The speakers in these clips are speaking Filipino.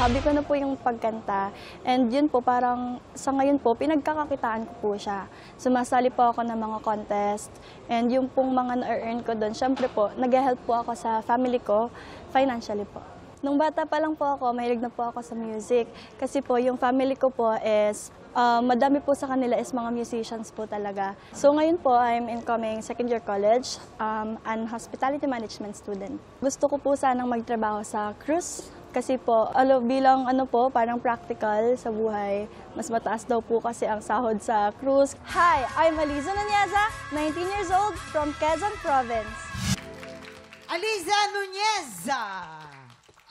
hobby ko na po yung pagkanta. And yun po, parang sa ngayon po, pinagkakakitaan ko po siya. Sumasali po ako ng mga contest. And yung pong mga na-earn ko doon, syempre po, nag-help po ako sa family ko, financially po. Nung bata pa lang po ako, mahilig na po ako sa music. Kasi po, yung family ko po is, madami po sa kanila is mga musicians po talaga. So ngayon po, I'm incoming second year college, and hospitality management student. Gusto ko po sanang magtrabaho sa cruise. Kasi po, bilang parang practical sa buhay, mas mataas daw po kasi ang sahod sa cruise. Hi, I'm Aliza Nuneza, 19 years old, from Quezon Province. Aliza Nuneza!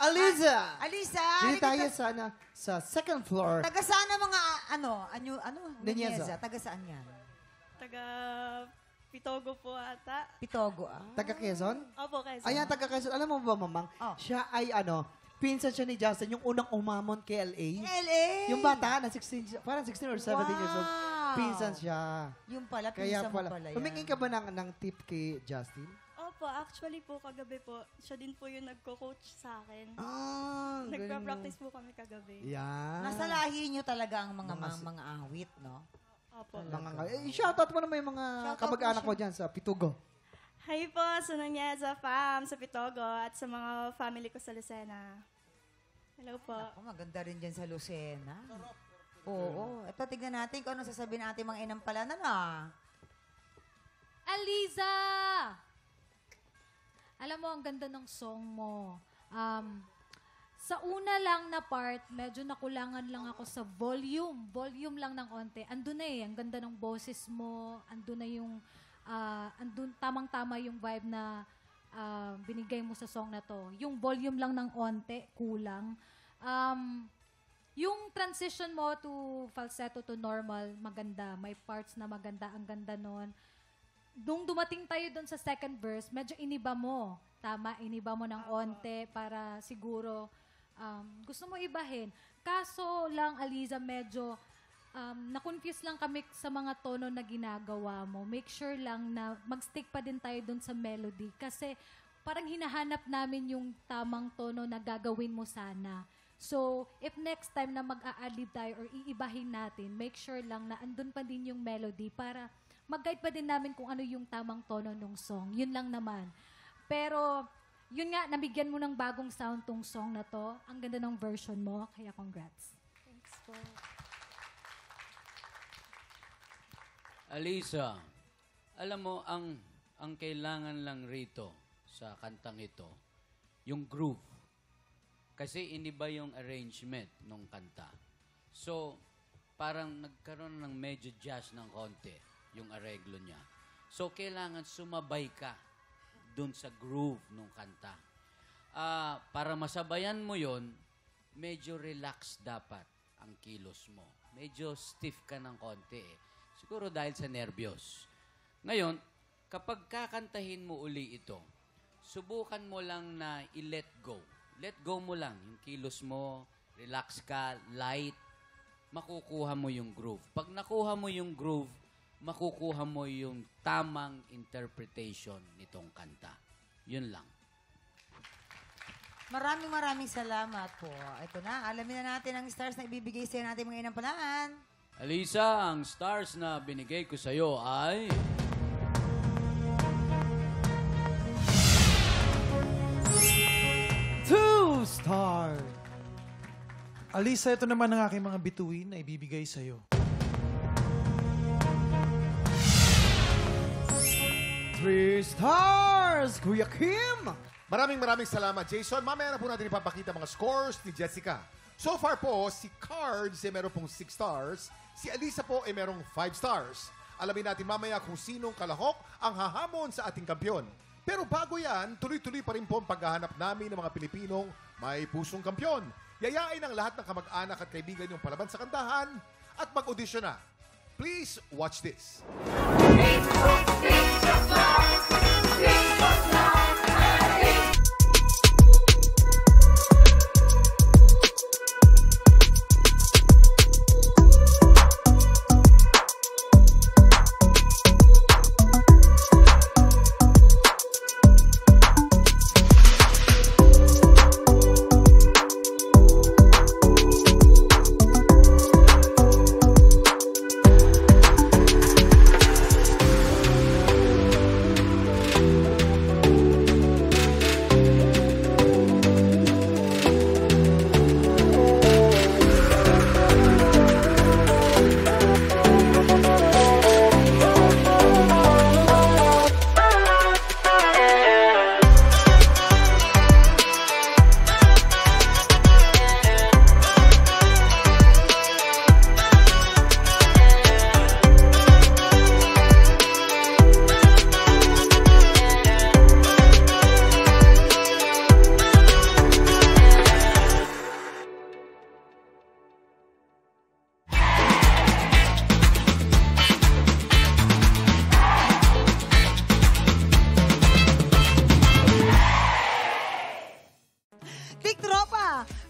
Aliza! Aliza! Dili tayo sana sa second floor. Taga saan ang mga, Nuneza. Nuneza? Taga saan yan? Taga Pitogo po ata. Pitogo, ah? Taga Quezon? Opo, Quezon. Ayan, taga Quezon. Alam mo ba, Mamang? Oh. Siya ay pinsan siya ni Justin, yung unang umamon kay LA. LA! Yung bata na 16, parang 16 or 17 years old. Pinsan siya. Yung pala, Kaya pinsan mo pala. pala yan. Humingin ka ba ng tip kay Justin? Opo, actually po, kagabi po, siya din po yung nagko-coach sa akin. Ah, Nagpa-practice po kami kagabi. Yan. Nasa lahi nyo talaga ang mga Mga awit, no? Opo. Shoutout mo naman yung mga Shoutout kamag-anak mo mo dyan sa Pitugo. Hi po sa Nuneza fam sa Pitogo at sa mga family ko sa Lucena. Hello po. Ako, maganda rin dyan sa Lucena. Oo. Ito, tignan natin kung ano sasabihin natin mga inampalanan, Aliza! Alam mo, ang ganda ng song mo. Sa una lang na part, medyo nakulangan lang ako sa volume. Volume lang ng onte. Andun na ang ganda ng boses mo. Andun na yung, tamang-tama yung vibe na binigay mo sa song na to. Yung volume lang ng onte, kulang. Yung transition mo to falsetto to normal, maganda. May parts na maganda, ang ganda nun. Nung dumating tayo doon sa second verse, medyo iniba mo. Tama, iniba mo ng onte para siguro gusto mo ibahin. Kaso lang, Aliza, medyo na-confuse lang kami sa mga tono na ginagawa mo. Make sure lang na mag-stick pa din tayo doon sa melody. Kasi parang hinahanap namin yung tamang tono na gagawin mo sana. So, if next time na mag-a-adlib tayo or iibahin natin, make sure lang na andun pa din yung melody para mag-guide pa din namin kung ano yung tamang tono ng song. Yun lang naman. Pero, yun nga, nabigyan mo ng bagong sound tong song na to. Ang ganda ng version mo, kaya congrats. Thanks po. Aliza, alam mo, ang kailangan lang rito sa kantang ito, yung groove. Kasi iniba yung arrangement ng kanta. So, parang nagkaroon ng medyo jazz ng konti yung areglo niya. So, kailangan sumabay ka dun sa groove ng kanta. Para masabayan mo yon, medyo relax dapat ang kilos mo. Medyo stiff ka ng konti Siguro dahil sa nervyos. Ngayon, kapag kakantahin mo uli ito, subukan mo lang na i-let go. Let go mo lang yung kilos mo, relax ka, light, makukuha mo yung groove. Pag nakuha mo yung groove, makukuha mo yung tamang interpretation nitong kanta. Yun lang. Maraming salamat po. Ito na, alamin na natin ang stars na ibibigay sa natin mga inampalaan. Aliza, ang stars na binigay ko sa'yo ay... 2 star. Alisa, ito naman ang aking mga bituin na ibibigay sa'yo. 3 stars, Kuya Kim. Maraming salamat, Jason. Mamaya na po natin ipapakita mga scores ni Jessica. So far po, si Cards ay meron pong 6 stars. Si Alisa po ay merong 5 stars. Alamin natin mamaya kung sinong kalahok ang hahamon sa ating kampyon. Pero bago yan, tuloy-tuloy pa rin po ang paghahanap namin ng mga Pilipinong may pusong kampyon. Yayain ang lahat ng kamag-anak at kaibigan yung palaban sa kantahan at mag-audition na. Please watch this.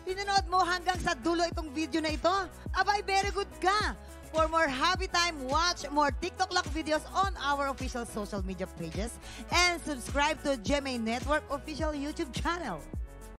pinanood mo hanggang sa dulo itong video na ito? Abay, very good ka! For more happy time, watch more TikTok Lock videos on our official social media pages and subscribe to GMA Network official YouTube channel.